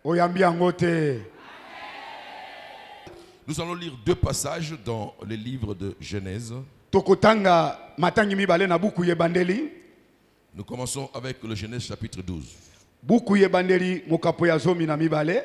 oyambi yango te. Nous allons lire deux passages dans les livres de Genèse. Tokotanga matangi mibale na buku yebandeli. Nous commençons avec le Genèse chapitre 12. Buku yebandeli mokapo ya zomi na mibale.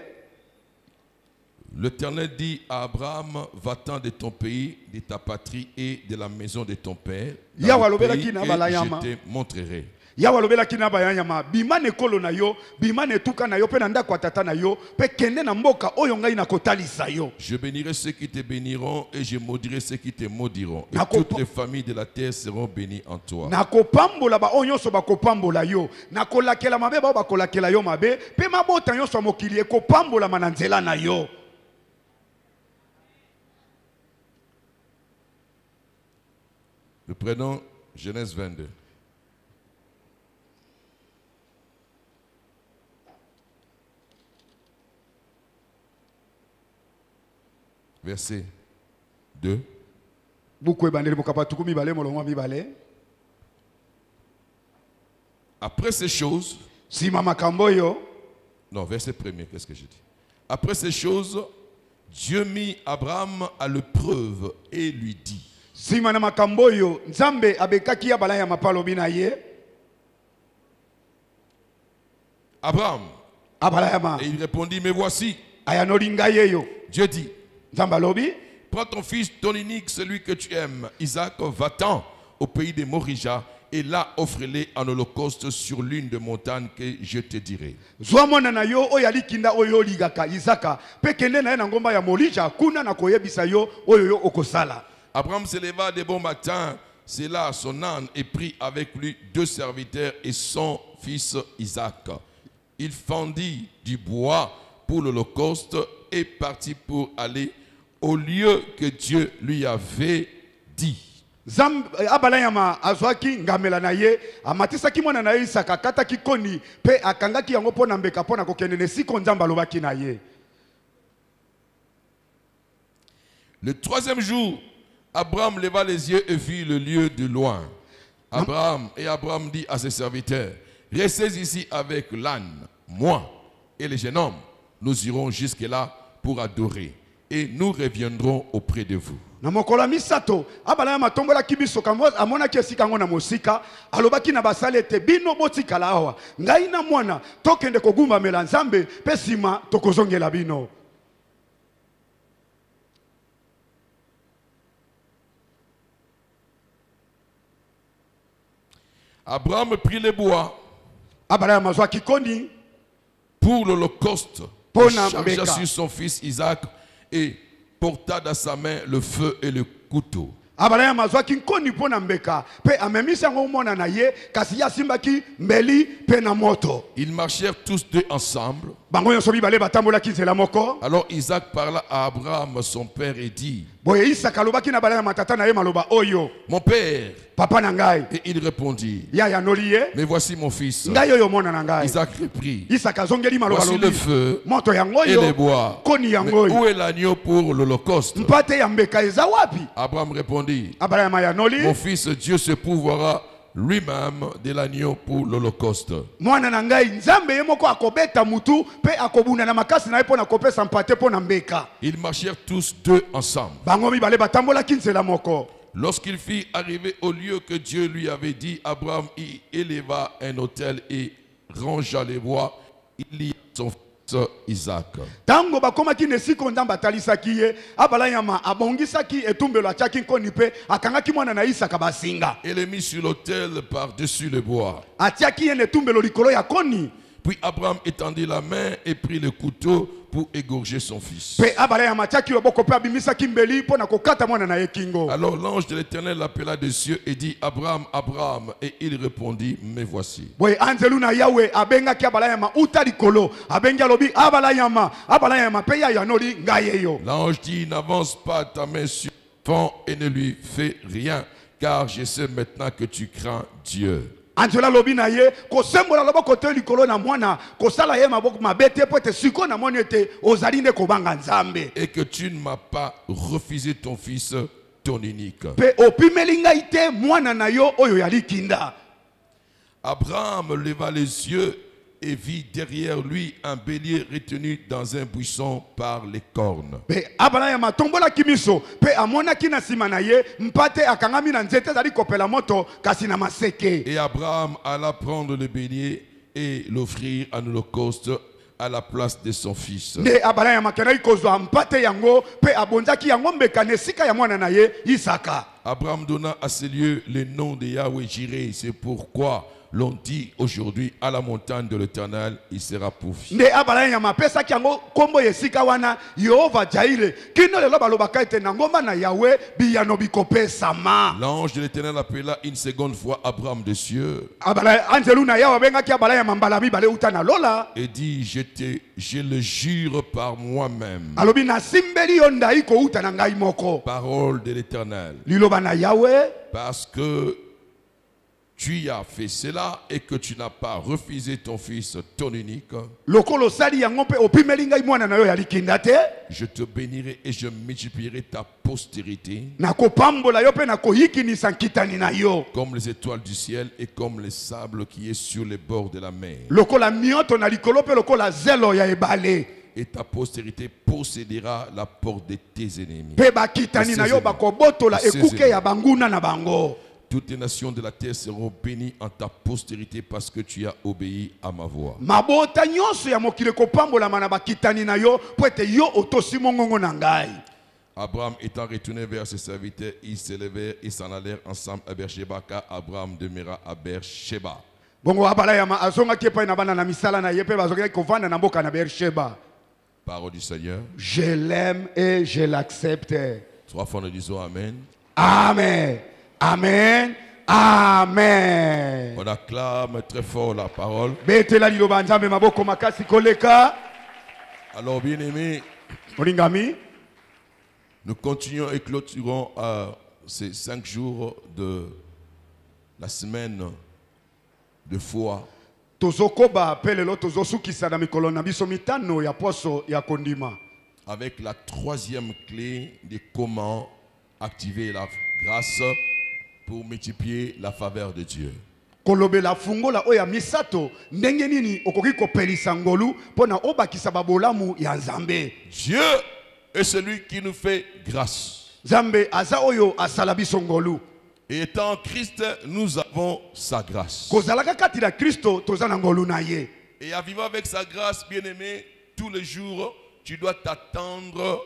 L'Éternel dit à Abraham, va-t'en de ton pays, de ta patrie et de la maison de ton père, dans le pays que je te montrerai. Yawa lobela kina bayanyama bimane kolo na yo bimane tuka na yo pe nanda kwa tata na yo pe kende na mboka oyo ngai na kotalisa yo. Je bénirai ceux qui te béniront et je maudirai ceux qui te maudiront, et toutes les familles de la terre seront bénies en toi. Na kopambola ba onyo so ba kopambola yo na kolakela mabe ba kolakela yo mabe pe mabota yo so mokili e kopambola mananzela na yo. Nous prenons Genèse 22. Verset 2. Après ces choses, non, verset 1er, qu'est-ce que j'ai dit? Après ces choses, Dieu mit Abraham à l'épreuve et lui dit. Abraham. Et il répondit, me voici. Dieu dit, prends ton fils, ton unique, celui que tu aimes, Isaac, va-t'en au pays de Morija, et là offre-les en holocauste sur l'une des montagnes que je te dirai. Abraham se leva de bon matin, c'est là son âne, et prit avec lui 2 serviteurs et son fils Isaac. Il fendit du bois pour l'holocauste et partit pour aller au lieu que Dieu lui avait dit. Abalayama azwaki ngamela na ye amatisaki mwana na Isaka kataki koni pe akangaki yango pona mbeka pona kokende siko nzamba lobaki na ye. Le 3e jour, Abraham leva les yeux et vit le lieu de loin. Abraham dit à ses serviteurs, restez ici avec l'âne, moi et les jeunes hommes, nous irons jusque là pour adorer et nous reviendrons auprès de vous. Na mokola misato abala matombola kibiso kamo amona kesika ngona mosika alobaki na basalete bino botikala awa ngai na mwana tokende kogumba mela nzambe pesima tokozongela bino. Abraham prit les bois pour l'holocauste, chargea sur son fils Isaac et porta dans sa main le feu et le couteau. Ils marchèrent tous deux ensemble. Alors Isaac parla à Abraham son père et dit, mon père. Et il répondit, mais voici mon fils. Isaac reprit, voici le feu et les bois, mais où est l'agneau pour l'holocauste? Abraham répondit, mon fils, Dieu se pourvoira lui-même de l'agneau pour l'holocauste. Ils marchèrent tous deux ensemble. Lorsqu'il fit arriver au lieu que Dieu lui avait dit, Abraham y éleva un autel et rangea les bois. Il lia son fils Isaac. Et le mit sur l'autel par-dessus le bois. Puis Abraham étendit la main et prit le couteau pour égorger son fils. Alors l'ange de l'Éternel l'appela des cieux et dit, Abraham, Abraham. Et il répondit, me voici. L'ange dit, n'avance pas ta main sur l'enfant et ne lui fais rien, car je sais maintenant que tu crains Dieu. Angela lobina ye ko sembola loboko te likolo na mwana ko sala ye maboko mabete pote siko na monete ozali ne ko banga nzambe et que tu ne m'as pas refusé ton fils ton unique. Pe opimelinga ite mwana na yo oyo yali kinda. Abraham leva les yeux et vit derrière lui un bélier retenu dans un buisson par les cornes. Et Abraham alla prendre le bélier et l'offrir en holocauste à la place de son fils. Abraham donna à ces lieux le nom de Yahweh Jireh. C'est pourquoi l'on dit aujourd'hui à la montagne de l'Éternel, il sera pourvu. L'ange de l'Éternel appela une seconde fois Abraham des cieux et dit, je le jure par moi-même. Parole de l'Éternel. Parce que tu as fait cela et que tu n'as pas refusé ton fils, ton unique, je te bénirai et je multiplierai ta postérité comme les étoiles du ciel et comme les sables qui est sur les bords de la mer. Et ta postérité possédera la porte de tes ennemis. Toutes les nations de la terre seront bénies en ta postérité parce que tu as obéi à ma voix. Abraham étant retourné vers ses serviteurs, ils s'élevèrent et s'en allèrent ensemble à Beersheba, car Abraham demeura à Beersheba. Parole du Seigneur. Je l'aime et je l'accepte. 3 fois nous disons Amen. Amen. Amen. Amen. On acclame très fort la parole. Alors bien aimés, nous continuons et clôturons ces 5 jours de la semaine de foi. Avec la 3e clé de comment activer la grâce pour multiplier la faveur de Dieu. Dieu est celui qui nous fait grâce. Et étant en Christ, nous avons sa grâce. Et à vivre avec sa grâce, bien-aimé, tous les jours, tu dois t'attendre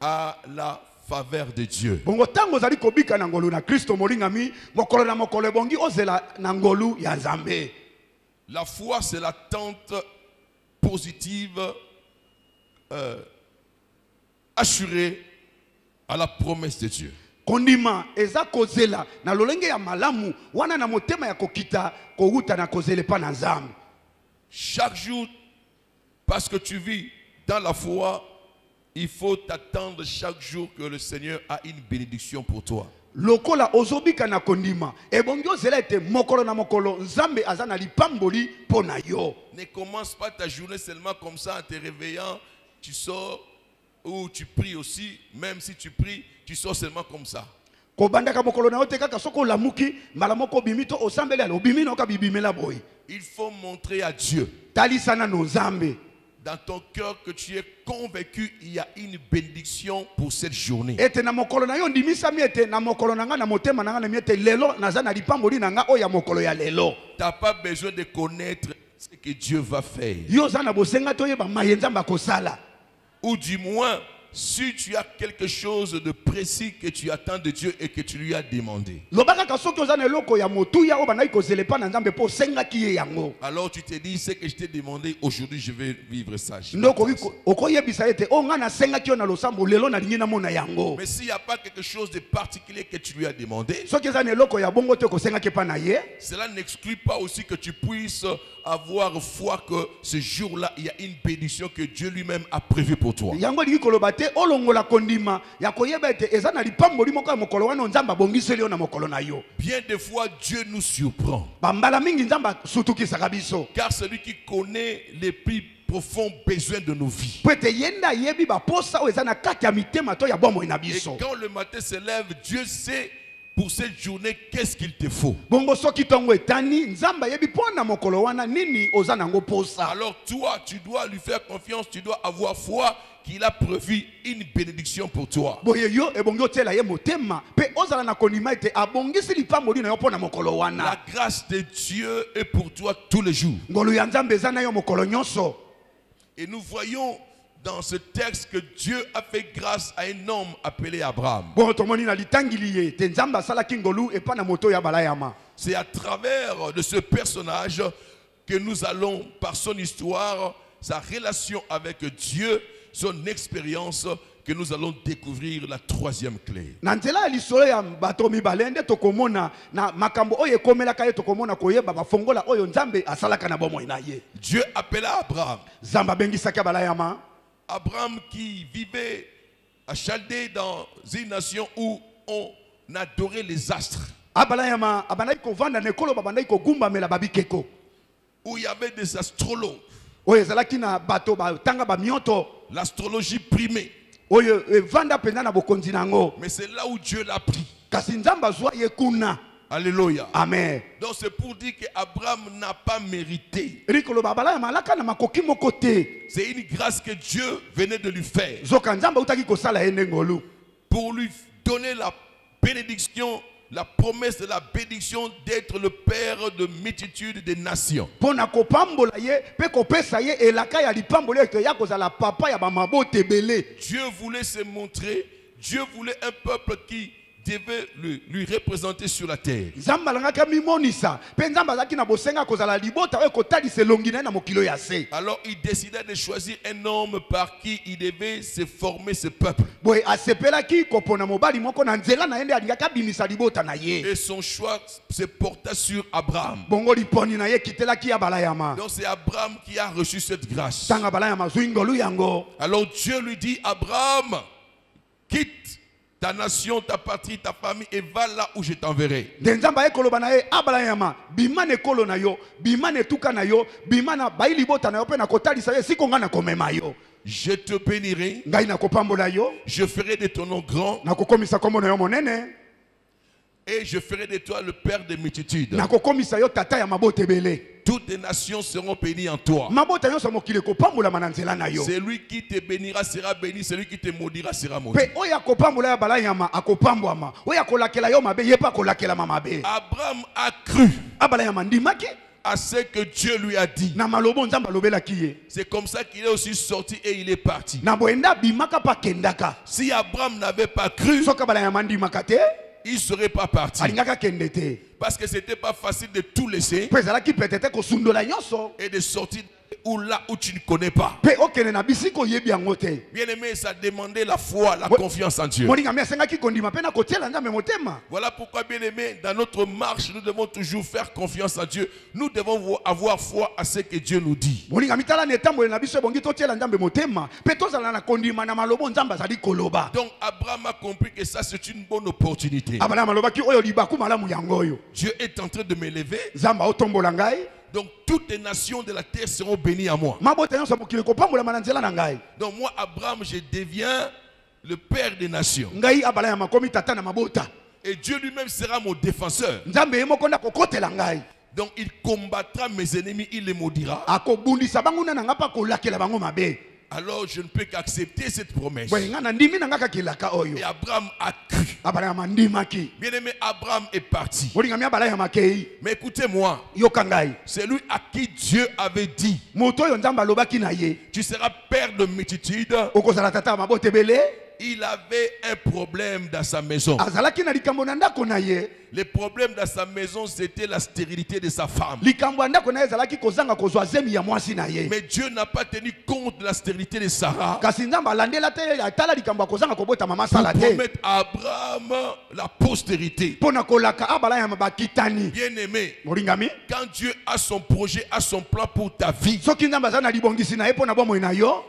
à la faveur de Dieu. La foi, c'est l'attente positive assurée à la promesse de Dieu. Chaque jour, parce que tu vis dans la foi, il faut t'attendre chaque jour que le Seigneur a une bénédiction pour toi. Ne commence pas ta journée seulement comme ça en te réveillant, tu sors ou tu pries aussi, même si tu pries, tu sors seulement comme ça. Il faut montrer à Dieu dans ton cœur que tu es convaincu qu'il y a une bénédiction pour cette journée. Tu n'as pas besoin de connaître ce que Dieu va faire. Ou du moins, si tu as quelque chose de précis que tu attends de Dieu et que tu lui as demandé. Alors tu te dis, ce que je t'ai demandé, aujourd'hui je vais vivre ça. Mais s'il n'y a pas quelque chose de particulier que tu lui as demandé, cela n'exclut pas aussi que tu puisses avoir foi que ce jour-là, il y a une bénédiction que Dieu lui-même a prévue pour toi. Bien des fois, Dieu nous surprend. Car celui qui connaît les plus profonds besoins de nos vies. Et quand le matin se lève, Dieu sait pour cette journée, qu'est-ce qu'il te faut? Alors toi, tu dois lui faire confiance, tu dois avoir foi qu'il a prévu une bénédiction pour toi. La grâce de Dieu est pour toi tous les jours. Et nous voyons dans ce texte que Dieu a fait grâce à un homme appelé Abraham. C'est à travers de ce personnage que nous allons, par son histoire, sa relation avec Dieu, son expérience, que nous allons découvrir la troisième clé. Dieu appela Abraham. Abraham qui vivait à Chaldée dans une nation où on adorait les astres. Où il y avait des astrologues. L'astrologie primée. Mais c'est là où Dieu l'a pris. Alléluia. Amen. Donc c'est pour dire qu'Abraham n'a pas mérité. C'est une grâce que Dieu venait de lui faire. Pour lui donner la bénédiction, la promesse de la bénédiction d'être le père de multitudes de nations. Dieu voulait se montrer, Dieu voulait un peuple qui devait lui représenter sur la terre. Alors il décida de choisir un homme par qui il devait se former ce peuple. Et son choix se porta sur Abraham. Donc c'est Abraham qui a reçu cette grâce. Alors Dieu lui dit, Abraham, quitte ta nation, ta patrie, ta famille, et va là où je t'enverrai. Je te bénirai. Je ferai de ton nom grand. Et je ferai de toi le père des multitudes. Toutes les nations seront bénies en toi. Celui qui te bénira sera béni, celui qui te maudira sera maudit. Abraham a cru à ce que Dieu lui a dit. C'est comme ça qu'il est aussi sorti et il est parti. Si Abraham n'avait pas cru, il ne serait pas parti. Parce que ce n'était pas facile de tout laisser et de sortir là où tu ne connais pas. Bien aimé, ça demandait la foi, la confiance en Dieu. Voilà pourquoi, bien aimé, dans notre marche, nous devons toujours faire confiance en Dieu. Nous devons avoir foi à ce que Dieu nous dit. Donc Abraham a compris que ça c'est une bonne opportunité. Dieu est en train de m'élever. Donc toutes les nations de la terre seront bénies à moi. Donc moi, Abraham, je deviens le père des nations. Et Dieu lui-même sera mon défenseur. Donc il combattra mes ennemis, il les maudira. Alors je ne peux qu'accepter cette promesse. Et Abraham a cru. Bien aimé, Abraham est parti. Mais écoutez-moi, c'est lui à qui Dieu avait dit, tu seras père de multitudes. Il avait un problème dans sa maison. Le problème dans sa maison, c'était la stérilité de sa femme. Mais Dieu n'a pas tenu compte de la stérilité de Sarah pour promettre à Abraham la postérité. Bien aimé, quand Dieu a son projet, a son plan pour ta vie,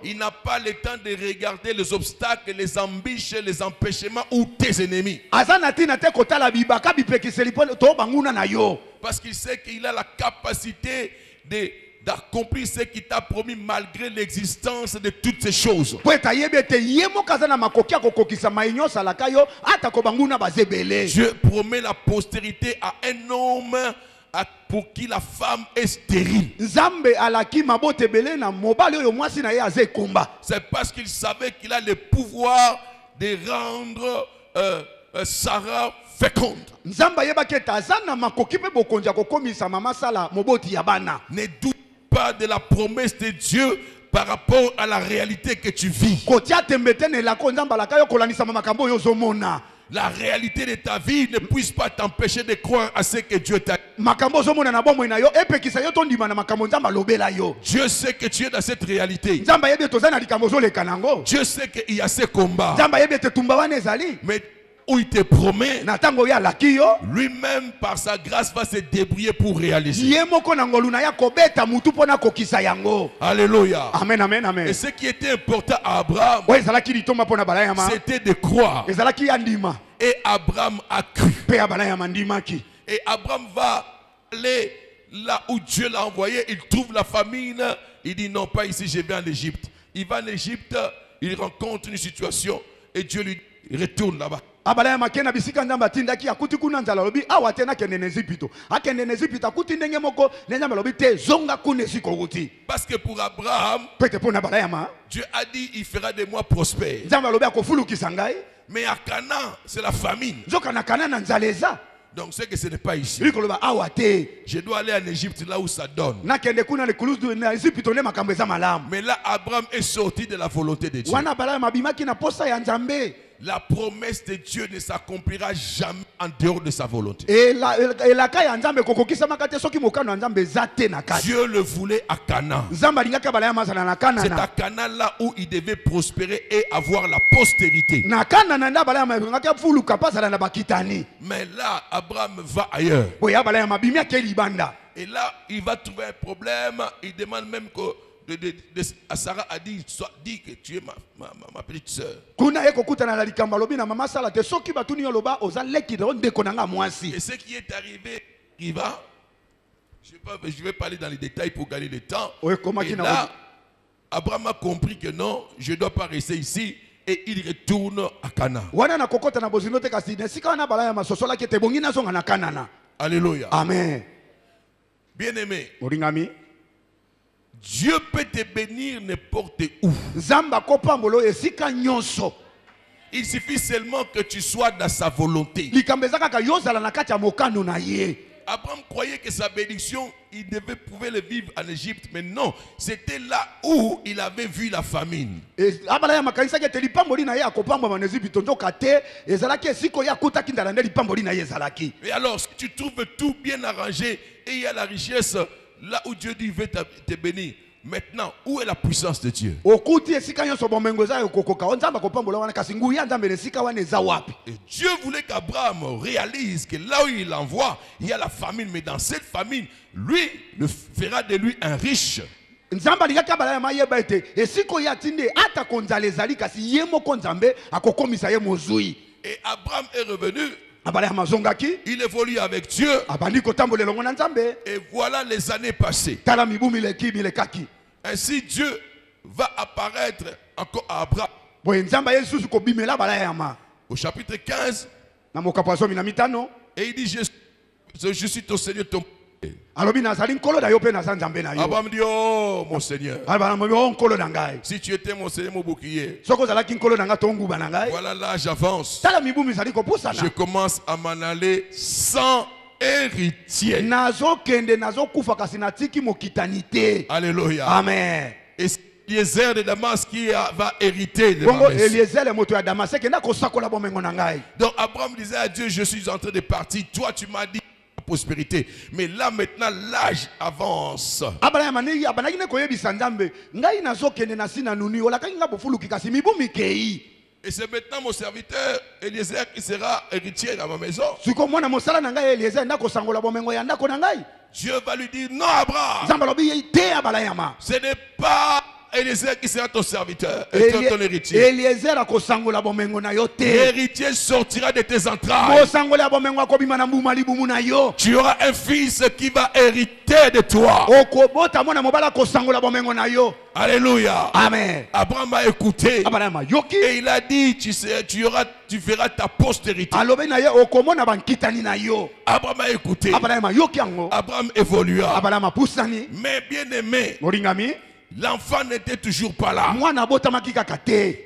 il n'a pas le temps de regarder les obstacles, les embûches, les empêchements ou tes ennemis. Parce qu'il sait qu'il a la capacité de d'accomplir ce qu'il t'a promis malgré l'existence de toutes ces choses. Dieu promet la postérité à un homme pour qui la femme est stérile. C'est parce qu'il savait qu'il a le pouvoir de rendre Sarah féconde. Ne doute pas de la promesse de Dieu par rapport à la réalité que tu vis. La réalité de ta vie ne puisse pas t'empêcher de croire à ce que Dieu t'a dit. Dieu sait que tu es dans cette réalité. Dieu sait qu'il y a ce combat. Mais où il te promet, lui-même par sa grâce va se débrouiller pour réaliser. Alléluia. Amen, amen, amen. Et ce qui était important à Abraham, c'était de croire. Et Abraham a cru. Et Abraham va aller là où Dieu l'a envoyé. Il trouve la famine. Il dit non, pas ici, je vais en Égypte. Il va en Égypte, il rencontre une situation et Dieu lui retourne là-bas. Parce que pour Abraham, Dieu a dit il fera de moi prospère. Mais à Canaan, c'est la famine. Donc c'est que ce n'est pas ici. Je dois aller en Égypte là où ça donne. Mais là, Abraham est sorti de la volonté de Dieu. La promesse de Dieu ne s'accomplira jamais en dehors de sa volonté. Dieu le voulait à Canaan. C'est à Canaan là où il devait prospérer et avoir la postérité. Mais là, Abraham va ailleurs. Et là, il va trouver un problème. Il demande même que Sarah a dit, dis que tu es ma petite soeur. Et ce qui est arrivé, il va. Je vais parler dans les détails pour gagner le temps. Et là, Abraham a compris que non, je ne dois pas rester ici. Et il retourne à Canaan. Alléluia. Amen. Bien-aimé, Dieu peut te bénir n'importe où. Il suffit seulement que tu sois dans sa volonté. Abraham croyait que sa bénédiction, il pouvait le vivre en Égypte, mais non, c'était là où il avait vu la famine. Et alors, si tu trouves tout bien arrangé et il y a la richesse, là où Dieu dit veut te bénir, maintenant, où est la puissance de Dieu? Et Dieu voulait qu'Abraham réalise que là où il l'envoie, il y a la famine, mais dans cette famine, lui le fera de lui un riche. Et Abraham est revenu. Il évolue avec Dieu. Et voilà les années passées. Ainsi Dieu va apparaître encore à Abraham. Au chapitre 15. Et il dit, je suis ton Seigneur, ton Abraham dit, oh mon Seigneur, si tu étais mon Seigneur, mon bouclier, voilà là j'avance. Je commence à m'en aller sans héritier. Alléluia. Amen. Et Eliezer de Damas qui va hériter de ma maison. Donc Abraham disait à Dieu, je suis en train de partir, toi tu m'as dit prospérité, mais là maintenant l'âge avance. Et c'est maintenant mon serviteur Eliezer qui sera héritier dans ma maison. Dieu va lui dire non Abraham, ce n'est pas Eliezer qui sera ton serviteur et ton héritier. L'héritier sortira de tes entrailles. Tu auras un fils qui va hériter de toi. Alléluia. Amen. Abraham a écouté. Et il a dit, tu verras ta postérité. Abraham a écouté. Abraham évolua. Mais bien aimé, l'enfant n'était toujours pas là.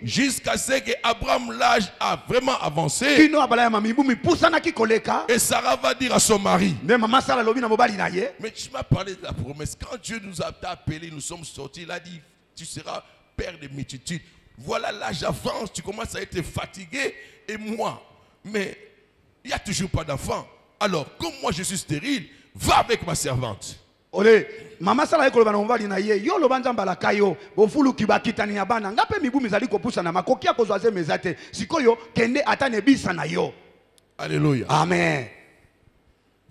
Jusqu'à ce que Abraham, l'âge a vraiment avancé. Et Sarah va dire à son mari, mais tu m'as parlé de la promesse. Quand Dieu nous a appelés, nous sommes sortis, il a dit, tu seras père de multitudes. Voilà, l'âge avance, tu commences à être fatigué. Et moi, mais il n'y a toujours pas d'enfant. Alors, comme moi je suis stérile, va avec ma servante. Ole mama sala ekoloba na mobali na ye yo lobanja mbalaka yo bofulu kibakitani ya bana ngape mibu mizali kopusa na makoki ya kozwa ze mezate sikoyo kende atane bisa na yo. Alléluia. Amen.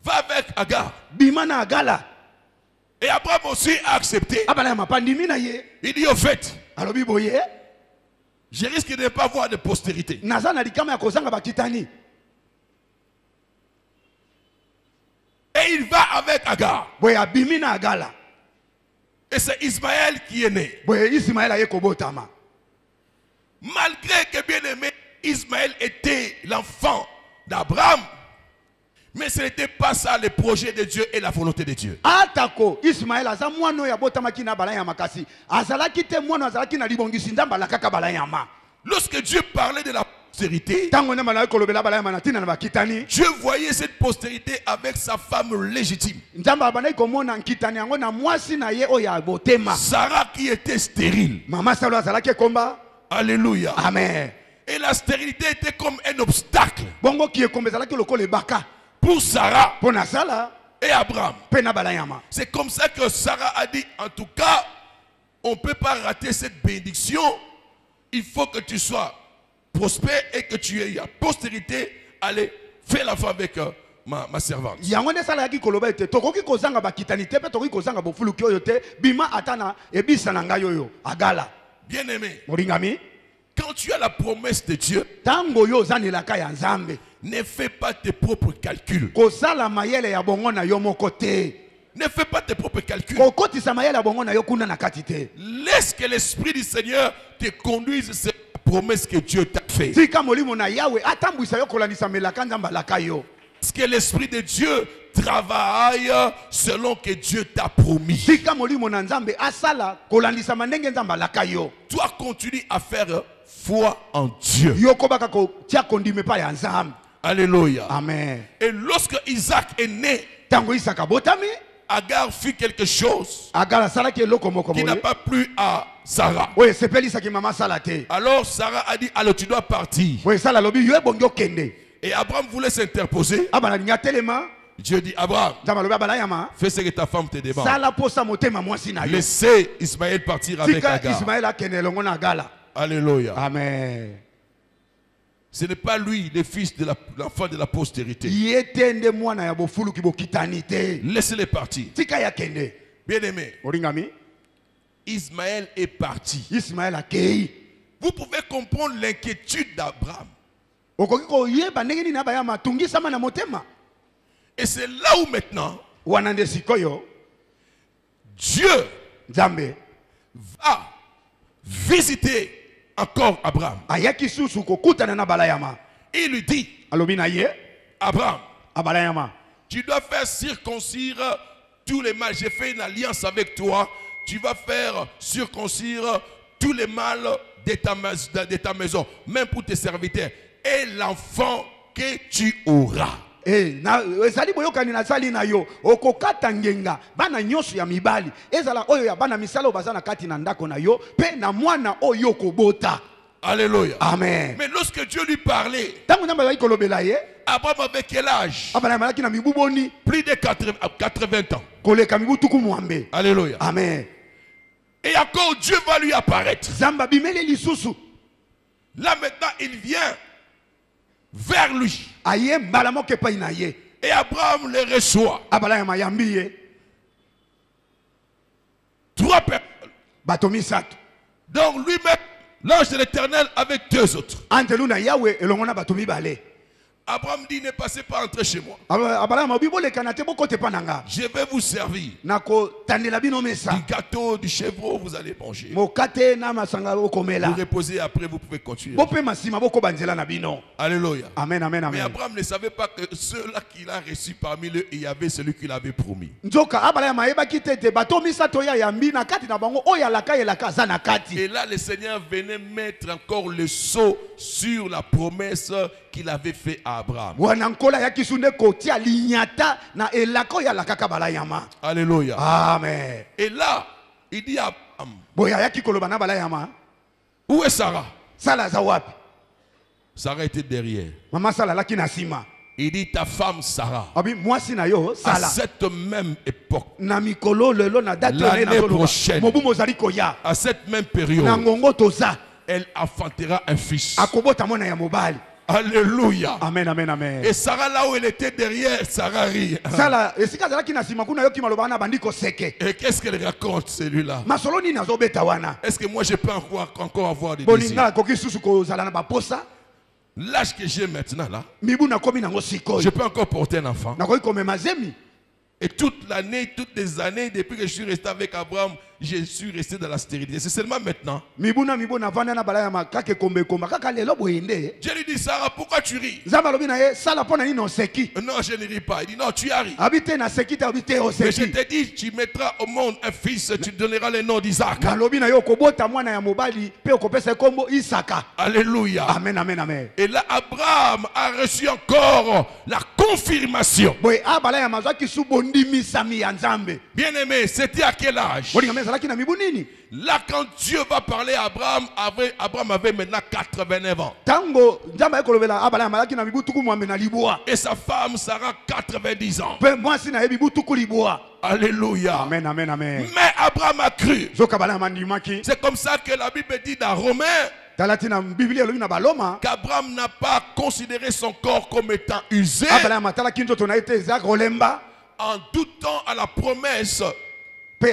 Va avec Agar. Bimana Agala. Et Abraham aussi a accepté. Il dit au fait, je risque de ne pas avoir de postérité. Et il va avec Agar. Et c'est Ismaël qui est né. Malgré que bien aimé, Ismaël était l'enfant d'Abraham. Mais ce n'était pas ça le projet de Dieu et la volonté de Dieu. Lorsque Dieu parlait de la postérité, Dieu voyait cette postérité avec sa femme légitime. Sarah qui était stérile. Alléluia. Amen. Et la stérilité était comme un obstacle pour Sarah et Abraham. C'est comme ça que Sarah a dit, en tout cas, on ne peut pas rater cette bénédiction. Il faut que tu sois prospère et que tu aies la postérité. Allez, fais l'enfant avec ma servante. Bien aimé, quand tu as la promesse de Dieu, ne fais pas tes propres calculs. Ne fais pas tes propres calculs. Laisse que l'Esprit du Seigneur te conduise cette promesse que Dieu t'a fait. Parce que l'Esprit de Dieu travaille selon que Dieu t'a promis. Toi, continue à faire foi en Dieu. Alléluia. Amen. Et lorsque Isaac est né, Agar fit quelque chose qui n'a pas plu à Sarah. Alors Sarah a dit, alors tu dois partir. Et Abraham voulait s'interposer. Dieu dit, Abraham, fais ce que ta femme te demande. Laissez Ismaël partir avec Agar. Alléluia. Amen. Ce n'est pas lui le fils de l'enfant de la postérité. Laissez-les partir. Bien aimé, Ismaël est parti. Vous pouvez comprendre l'inquiétude d'Abraham. Et c'est là où maintenant Dieu va visiter encore Abraham. Il lui dit, Abraham, tu dois faire circoncire tous les mâles. J'ai fait une alliance avec toi. Tu vas faire circoncire tous les mâles de ta maison, même pour tes serviteurs. Et l'enfant que tu auras. Ezali boyokani na sali na yo okokata ngenga bana nyoso ya mibali ezala oyo ya bana misala bazana kati na ndako na yo pe na mwana oyo kobota. Alléluia. Amen. Mais lorsque Dieu lui parlait, Abraham avait quel âge? Plus de 80 ans. Alléluia. Amen. Et encore Dieu va lui apparaître. Là maintenant il vient vers lui. Et Abraham le reçoit. 3 personnes. Donc lui-même, l'ange de l'Éternel avec 2 autres. Abraham dit, ne passez pas entrer chez moi. Je vais vous servir. Du gâteau, du chèvreau, vous allez manger. Vous reposez, après vous pouvez continuer. Alléluia. Amen, amen, amen. Mais Abraham ne savait pas que ceux-là qu'il a reçus parmi eux, il y avait celui qu'il avait promis. Et là, le Seigneur venait mettre encore le sceau sur la promesse qu'il avait fait à Abraham. Alléluia. Amen. Et là, il dit à Abraham, où est Sarah? Sarah était derrière. Il dit, ta femme Sarah, à cette même époque, l'année prochaine, à cette même période, elle enfantera un fils. Alléluia. Amen, amen, amen. Et Sarah, là où elle était derrière, Sarah rit. Et qu'est-ce qu'elle raconte, celui-là? Est-ce que moi je peux encore avoir des désirs? L'âge que j'ai maintenant là, je peux encore porter un enfant. Et toute l'année, toutes les années, depuis que je suis resté avec Abraham, je suis resté dans la stérilité. C'est seulement maintenant. Je lui dis, Sarah, pourquoi tu ris? Non, je ne ris pas. Il dit, non, tu as ri. Mais je t'ai dit, tu mettras au monde un fils, tu donneras le nom d'Isaac. Alléluia. Amen, amen, amen. Et là, Abraham a reçu encore la confirmation. Bien aimé, c'était à quel âge? Là, quand Dieu va parler à Abraham, Abraham avait maintenant 89 ans. Et sa femme Sarah 90 ans. Alléluia. Amen, amen, amen. Mais Abraham a cru. C'est comme ça que la Bible dit dans Romains qu'Abraham n'a pas considéré son corps comme étant usé en doutant à la promesse. Mais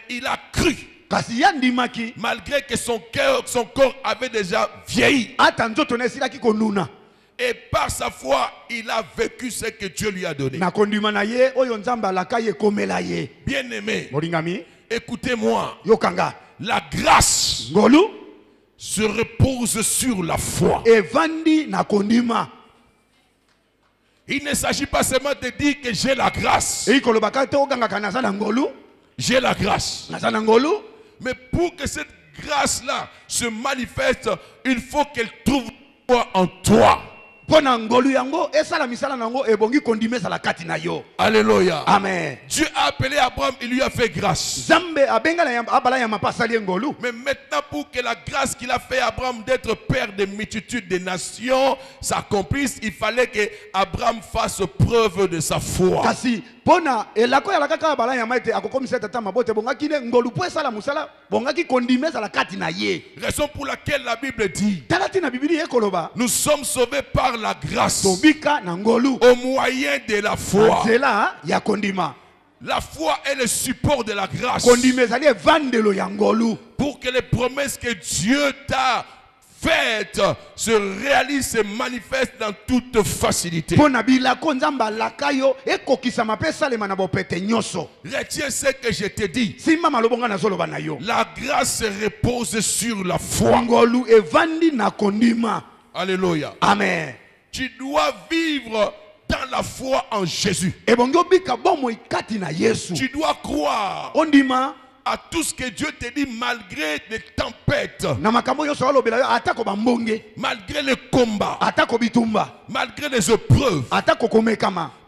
il a cru, malgré que son corps avait déjà vieilli. Et par sa foi, il a vécu ce que Dieu lui a donné. Bien aimé, écoutez-moi. La grâce se repose sur la foi. Il ne s'agit pas seulement de dire que j'ai la grâce. J'ai la grâce. Mais pour que cette grâce-là se manifeste, il faut qu'elle trouve foi en toi. Alléluia. Amen. Dieu a appelé Abraham, il lui a fait grâce. Mais maintenant, pour que la grâce qu'il a fait à Abraham d'être père de multitudes de nations s'accomplisse, il fallait que Abraham fasse preuve de sa foi. Raison pour laquelle la Bible dit, nous sommes sauvés par la grâce au moyen de la foi. La foi est le support de la grâce pour que les promesses que Dieu t'a faites se réalisent, se manifestent dans toute facilité. Retiens ce que je te dis. La grâce se repose sur la foi. Alléluia. Amen. Tu dois vivre dans la foi en Jésus. Tu dois croire à tout ce que Dieu te dit malgré les tempêtes, malgré les combats, malgré les épreuves,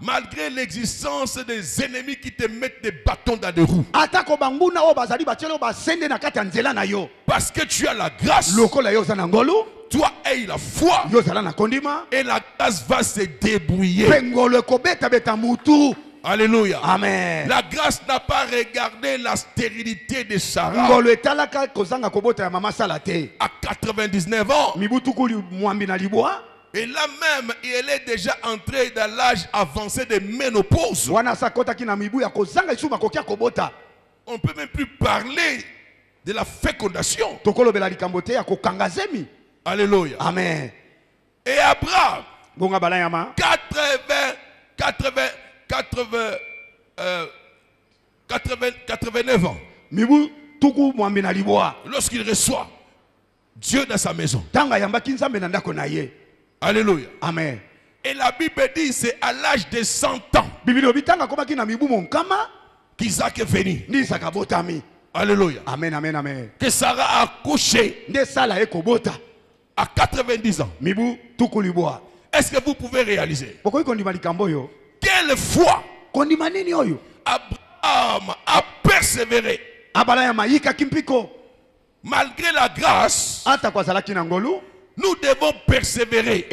malgré l'existence des ennemis qui te mettent des bâtons dans les roues. Parce que tu as la grâce, toi aie la foi et la grâce va se débrouiller. Alléluia. Amen. La grâce n'a pas regardé la stérilité de Sarah. À 99 ans. Et là même, elle est déjà entrée dans l'âge avancé de ménopause. On ne peut même plus parler de la fécondation. Alléluia. Amen. Et Abraham, 89 ans, lorsqu'il reçoit Dieu dans sa maison. Alléluia. Amen. Et la Bible dit c'est à l'âge de 100 ans qu'Isaac est venu. Alléluia. Amen, amen, amen. Que Sarah a accouché à 90 ans. Est-ce que vous pouvez réaliser quelle foi Abraham a persévéré malgré la grâce? Nous devons persévérer.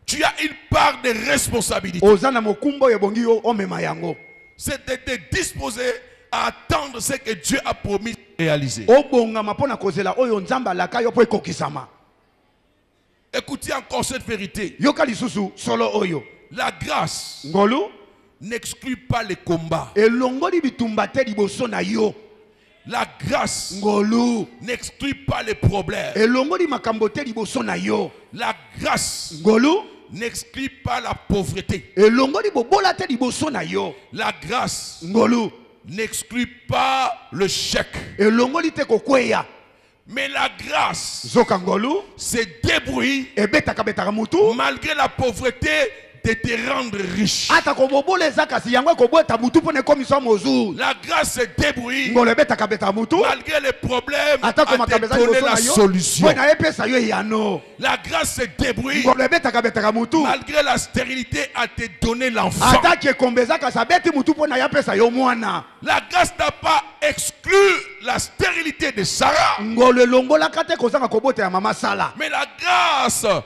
Tu as une part de responsabilité. C'est de te disposer à attendre ce que Dieu a promis de réaliser. Écoutez encore cette vérité. La grâce n'exclut pas les combats. La grâce n'exclut pas les problèmes. La grâce n'exclut pas la pauvreté. La grâce n'exclut pas le chèque. Mais la grâce se débrouille malgré la pauvreté de te rendre riche. La grâce se débrouille malgré les problèmes à te donner la solution. La grâce se débrouille malgré la stérilité à te donner l'enfant. La grâce n'a pas exclu la stérilité de Sarah. Mais la grâce a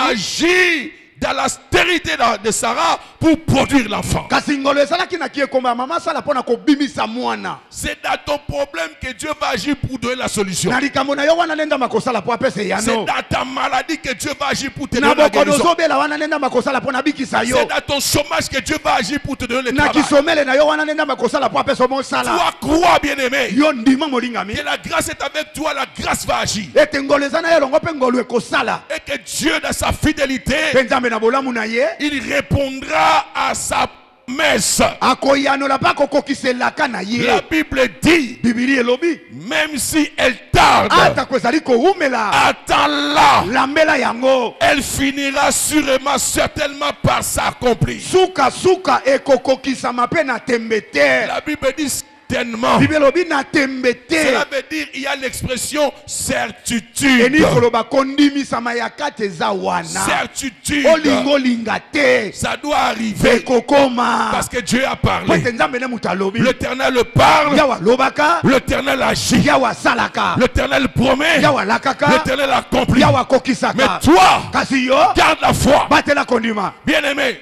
agi dans la stérilité de Sarah pour produire l'enfant. C'est dans ton problème que Dieu va agir pour donner la solution. C'est dans ta maladie que Dieu va agir pour te donner la guérison. C'est dans ton chômage que Dieu va agir pour te donner le travail. Toi crois, bien-aimé, que la grâce est avec toi, la grâce va agir. Et que Dieu, dans sa fidélité, il répondra à sa promesse. La Bible dit, même si elle tarde, attends-la. Elle finira sûrement, certainement par s'accomplir. La Bible dit certainement. Cela veut dire il y a l'expression certitude. Certitude. Ça doit arriver parce que Dieu a parlé. L'Éternel parle. L'Éternel agit. L'Éternel promet. L'Éternel accomplit. Mais toi, garde la foi. Bien-aimé,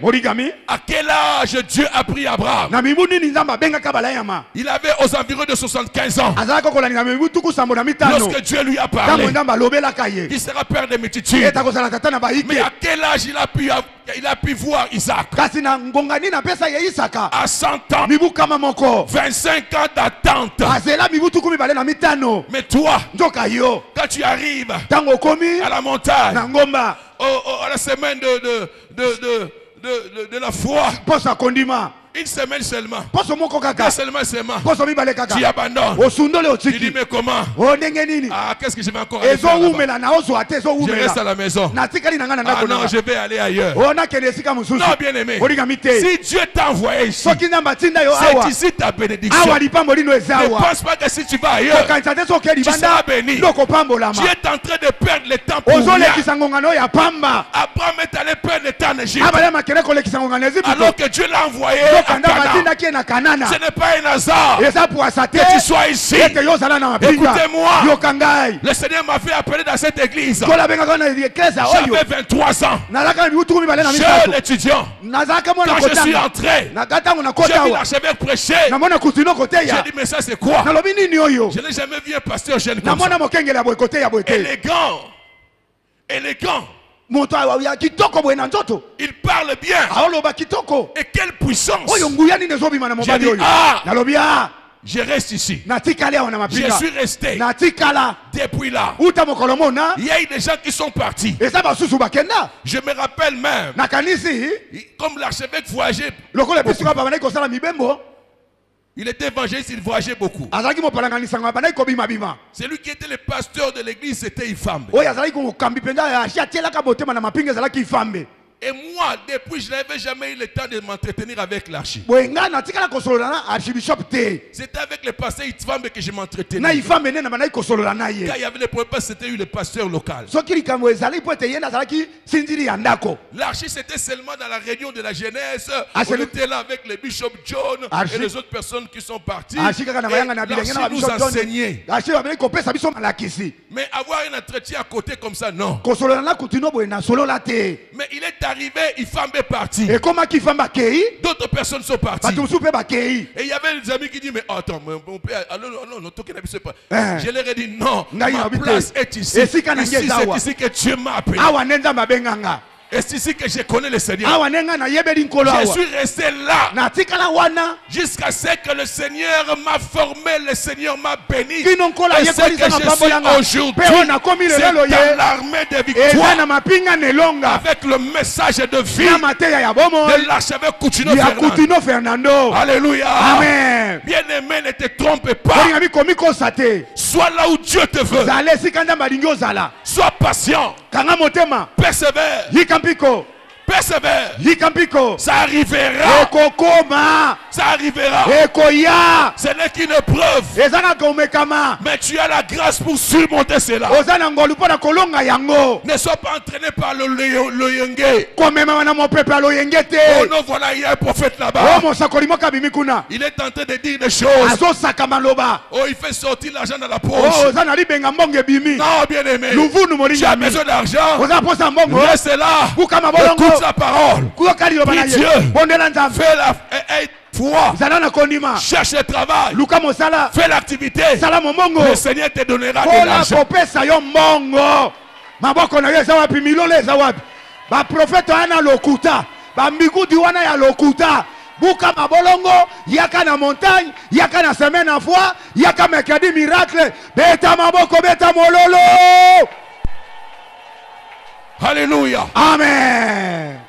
à quel âge Dieu a pris Abraham? Il avait aux environs de 75 ans. Lorsque Dieu lui a parlé, il sera père de multitudes. Mais à quel âge il a pu voir Isaac? À 100 ans, 25 ans d'attente. Mais toi, quand tu arrives à la montagne, à la semaine de la foi, une semaine seulement, tu abandonnes. Tu dis mais comment? Ah, qu'est-ce que je vais encore aller faire là-bas? Je reste à la maison. Ah non, je vais aller ailleurs. Non, bien aimé, si Dieu t'a envoyé ici, c'est ici ta bénédiction. Ne pense pas que si tu vas ailleurs, tu seras béni. Tu es en train de perdre le temps pour rien. Abraham est allé perdre le temps en Égypte alors que Dieu l'a envoyé à Canaan. Ce n'est pas un hasard que tu sois ici. Écoutez-moi, le Seigneur m'a fait appeler dans cette église. J'avais 23 ans, jeune étudiant. Quand je suis entré, j'ai vu l'archevêque prêcher. J'ai dit mais ça c'est quoi? Je n'ai jamais vu un pasteur jeune comme ça. Élégant. Il parle bien. Et quelle puissance. J'ai dit, je reste ici. Je suis resté. Depuis là, il y a eu des gens qui sont partis. Je me rappelle même, comme l'archevêque voyageait, il était évangéliste, il voyageait beaucoup. C'est lui qui était le pasteur de l'église, c'était Ifambe. Et moi, depuis, je n'avais jamais eu le temps de m'entretenir avec l'archi. C'était avec le pasteur Ifambe que je m'entretenais. Quand il y avait le problème, c'était le pasteur local. L'archi, c'était seulement dans la réunion de la jeunesse. On était là avec le bishop John et les autres personnes qui sont parties. Et l'archi nous enseignait. Mais avoir un entretien à côté comme ça, non. Mais il est arrivé, Ifambe est parti. D'autres personnes sont parties. Et il y avait des amis qui disent, mais attends, mon père, je leur ai dit, non, ma place est ici. Ici, c'est ici que Dieu m'a appelé. Et c'est ici que je connais le Seigneur. Je suis resté là jusqu'à ce que le Seigneur m'a formé, le Seigneur m'a béni. Et ce que je suis aujourd'hui, c'est dans l'armée de victoire, avec le message de vie de l'archevêque Coutinho Fernando. Alléluia. Amen. Bien-aimé, ne te trompe pas. Sois là où Dieu te veut. Sois patient. Persévère. Persévère. Ça arrivera. Ça arrivera. Ce n'est qu'une preuve. Mais tu as la grâce pour surmonter cela. Ne sois pas entraîné par le yenge. Oh non, voilà, il y a un prophète là-bas. Il est en train de dire des choses. Oh, il fait sortir l'argent dans la poche. Non, bien aimé. Tu as besoin d'argent. Reste là. Écoute la parole. Prie Dieu. Fais la foi. Cherche le travail. Fais l'activité. Le Seigneur te donnera de l'argent. Buka mabolongo, yaka na montagne, yaka na semaine à foi, yaka mercredi miracle, beta maboko, beta mololo. Alléluia. Amen.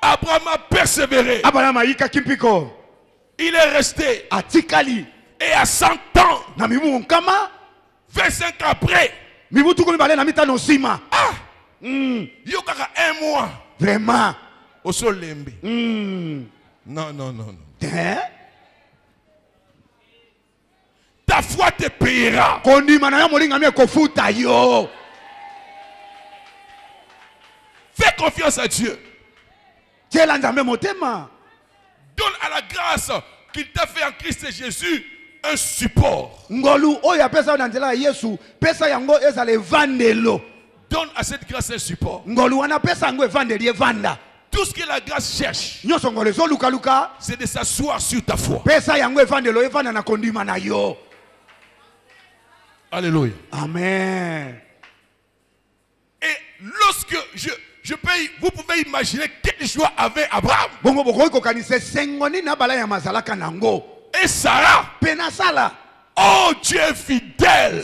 Abraham a persévéré. Il est resté. Et à 100 ans, 25 ans après, yokaka un mois. Vraiment. Au solembe. Non, non, non, non. Ta foi te payera. Fais confiance à Dieu. Donne à la grâce qu'il t'a fait en Christ Jésus un support. Donne à cette grâce un support. Tout ce que la grâce cherche, c'est de s'asseoir sur ta foi. Alléluia. Amen. Et lorsque je paye, vous pouvez imaginer quelle joie avait Abraham. Et Sarah. Oh, Dieu est fidèle.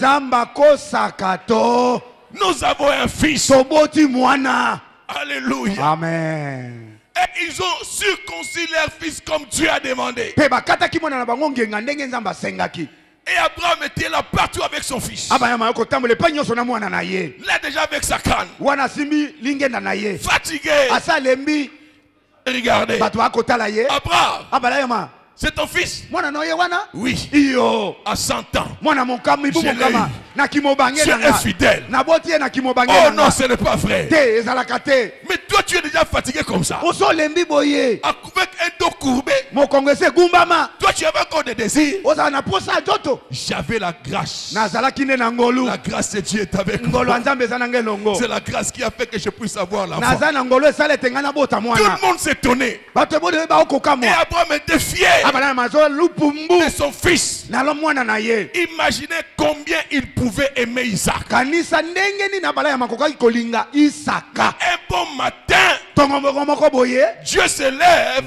Nous avons un fils. Alléluia. Amen. Et ils ont circoncis leur fils comme Dieu a demandé. Et Abraham était là partout avec son fils. Là déjà avec sa canne. Fatigué. Regardez. Abraham. C'est ton fils? Oui. À 100 ans. Tu es fidèle. Oh non, ce n'est pas vrai. Mais toi, tu es déjà fatigué comme ça. Avec un dos courbé. Toi, tu avais encore des désirs. J'avais la grâce. La grâce de Dieu est avec moi. C'est la grâce qui a fait que je puisse avoir la foi. Tout le monde s'étonnait. Et Abraham était fier de son fils. Imaginez combien il pouvait aimer Isaac. Un bon matin, Dieu se lève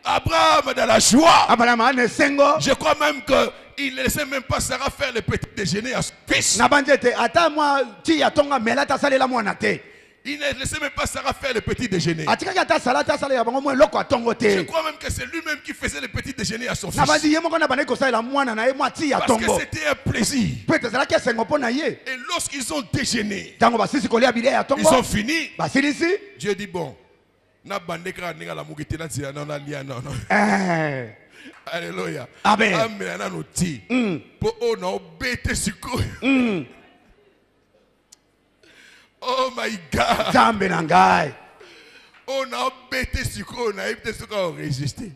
Abraham dans la joie. Je crois même qu'il ne laissait même pas Sarah faire le petit déjeuner à son fils. Il ne laissait même pas Sarah faire le petit déjeuner. Je crois même que c'est lui-même qui faisait le petit déjeuner à son fils. Parce que c'était un plaisir. Et lorsqu'ils ont déjeuné, ils ont fini. Dieu dit bon. Alléluia. Amen. Oh my God. On a embêté sur quoi, on a embêté sur quoi, on a résisté.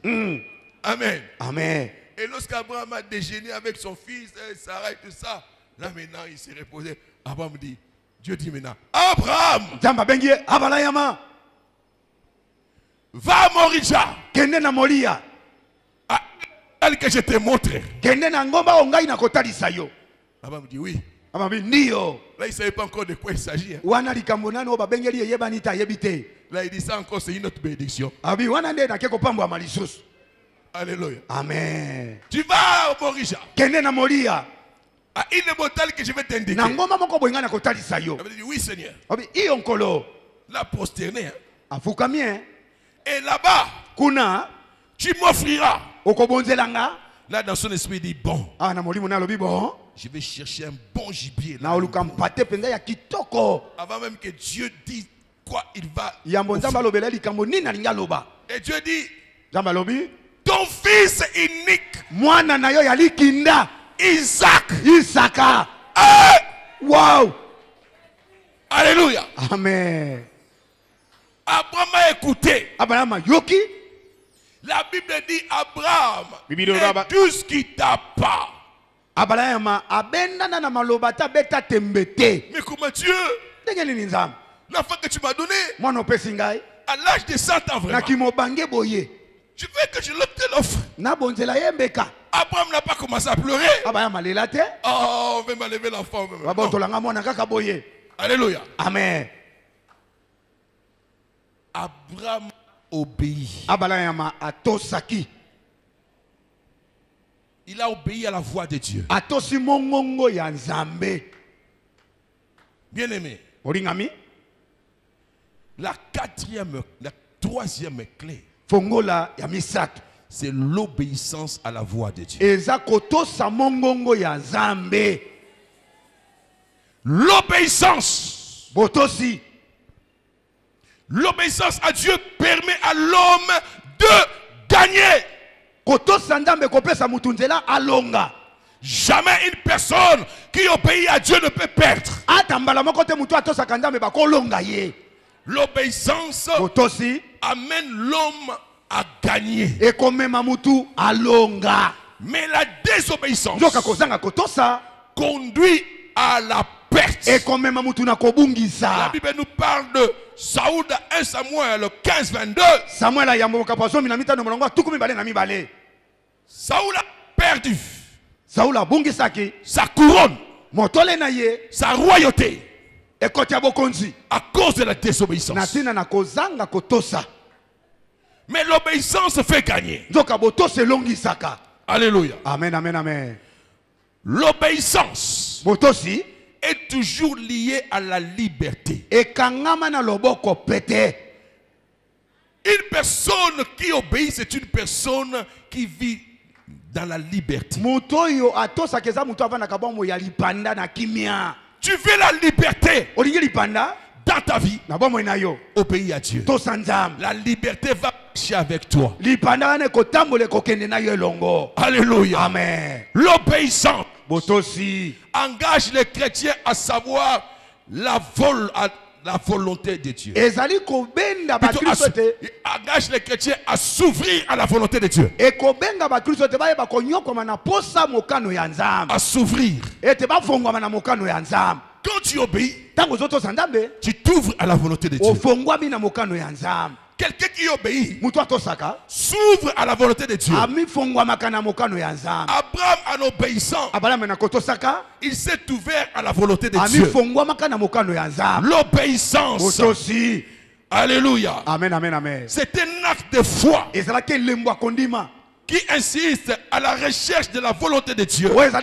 Amen. Amen. Et lorsqu'Abraham a déjeuné avec son fils, Sarah et tout ça, là maintenant il s'est reposé. Abraham dit, Dieu dit maintenant, Abraham, va à Morija. Kende na Moria. Que je te montre. Kende na ngomba ongai na kotalisa yo. Abraham dit oui. Là, il ne savait pas encore de quoi il s'agit. Hein. Là, il dit ça encore, c'est une autre bénédiction. Alléluia. Amen. Tu vas au Morija. Kende na Moria. À une montagne que je vais t'indiquer. Il dit oui, Seigneur. La prosterné. Hein. Et là-bas, tu m'offriras. Là, dans son esprit, il dit bon. Je vais chercher un bon gibier. Là, avant même que Dieu dise quoi il va. Et Dieu dit ton fils unique, Isaac. Wow. Alléluia. Amen. Abraham a écouté. Abraham yoki. La Bible dit Abraham, ne discuta pas. Abraham abendana na malobata beta tembete. Mais comment Dieu, l'enfant que tu m'as donné, à l'âge de 100 ans vraiment, tu veux que je te l'offre? Abraham n'a pas commencé à pleurer. Oh, on veut m'enlever l'enfant. Alléluia. Amen. Abraham obéit. Abraham atosaki. Il a obéi à la voix de Dieu. Atosi mongongo ya Nzambe. Bien aimé. Oringami. La troisième clé. Fongola ya misak. C'est l'obéissance à la voix de Dieu. Eza kotosa mongongo ya Nzambe. L'obéissance. Botosi. L'obéissance à Dieu permet à l'homme de gagner. Jamais une personne qui obéit à Dieu ne peut perdre. L'obéissance amène l'homme à gagner. Mais la désobéissance conduit à la perte. La Bible nous parle de Saoul dans 1 Samuel 15-22. Saoul a perdu sa couronne, sa royauté, à cause de la désobéissance. Mais l'obéissance fait gagner. Alléluia. Amen, amen, amen. L'obéissance est toujours liée à la liberté. Une personne qui obéit, c'est une personne qui vit dans la liberté. Tu veux la liberté dans ta vie, obéis à Dieu. La liberté va marcher avec toi. Alléluia. Amen. L'obéissance engage les chrétiens à savoir la volonté de Dieu. Engage les chrétiens à s'ouvrir à la volonté de Dieu. À s'ouvrir. Quand tu obéis, tu t'ouvres à la volonté de Dieu. Quelqu'un qui obéit s'ouvre à la volonté de Dieu. Abraham, en obéissant, il s'est ouvert à la volonté de Dieu. L'obéissance Alléluia. Amen, amen, amen. C'est un acte de foi qui insiste à la recherche de la volonté de Dieu dans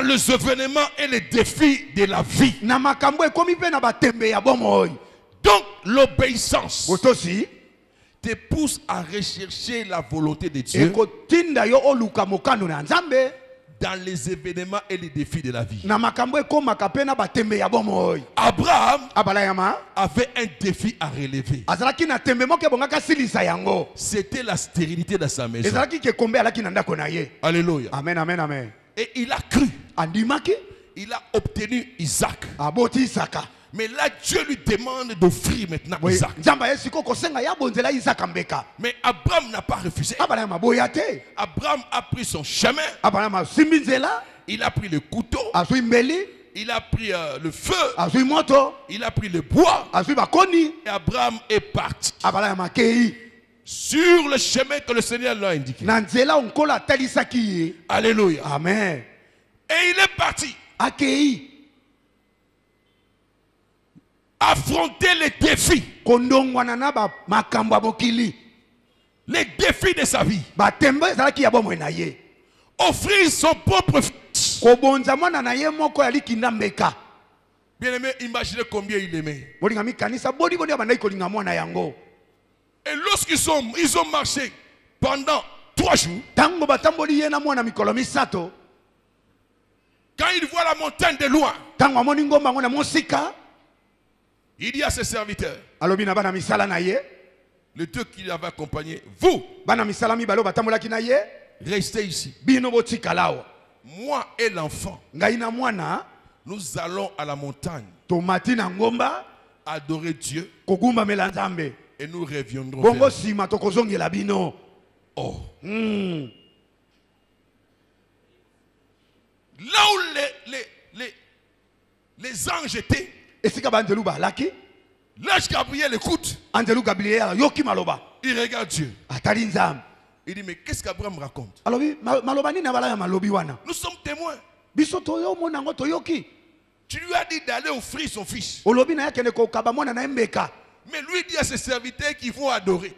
les événements et les défis de la vie. Donc l'obéissance te pousse à rechercher la volonté de Dieu dans les événements et les défis de la vie. Abraham avait un défi à relever. C'était la stérilité de sa maison. Alléluia. Amen, amen, amen. Et il a cru. Il a obtenu Isaac. Mais là, Dieu lui demande d'offrir maintenant Isaac. Mais Abraham n'a pas refusé. Abraham a pris son chemin. Il a pris le couteau. Il a pris le feu. Il a pris le bois. Et Abraham est parti sur le chemin que le Seigneur lui a indiqué. Alléluia. Amen. Et il est parti affronter les défis. Les défis de sa vie. Offrir son propre fils. Bien aimé, imaginez combien il aimait. Et lorsqu'ils ont marché pendant 3 jours, quand il voit la montagne de loin, il dit à ses serviteurs, les deux qui l'avaient accompagné, vous, restez ici. Moi et l'enfant, nous allons à la montagne adorer Dieu et nous reviendrons vers lui. Oh. Là où les anges étaient, l'ange Gabriel écoute. Il regarde Dieu. Il dit, mais qu'est-ce qu'Abraham raconte? Nous sommes témoins. Tu lui as dit d'aller offrir son fils. Mais lui dit à ses serviteurs qu'ils vont adorer.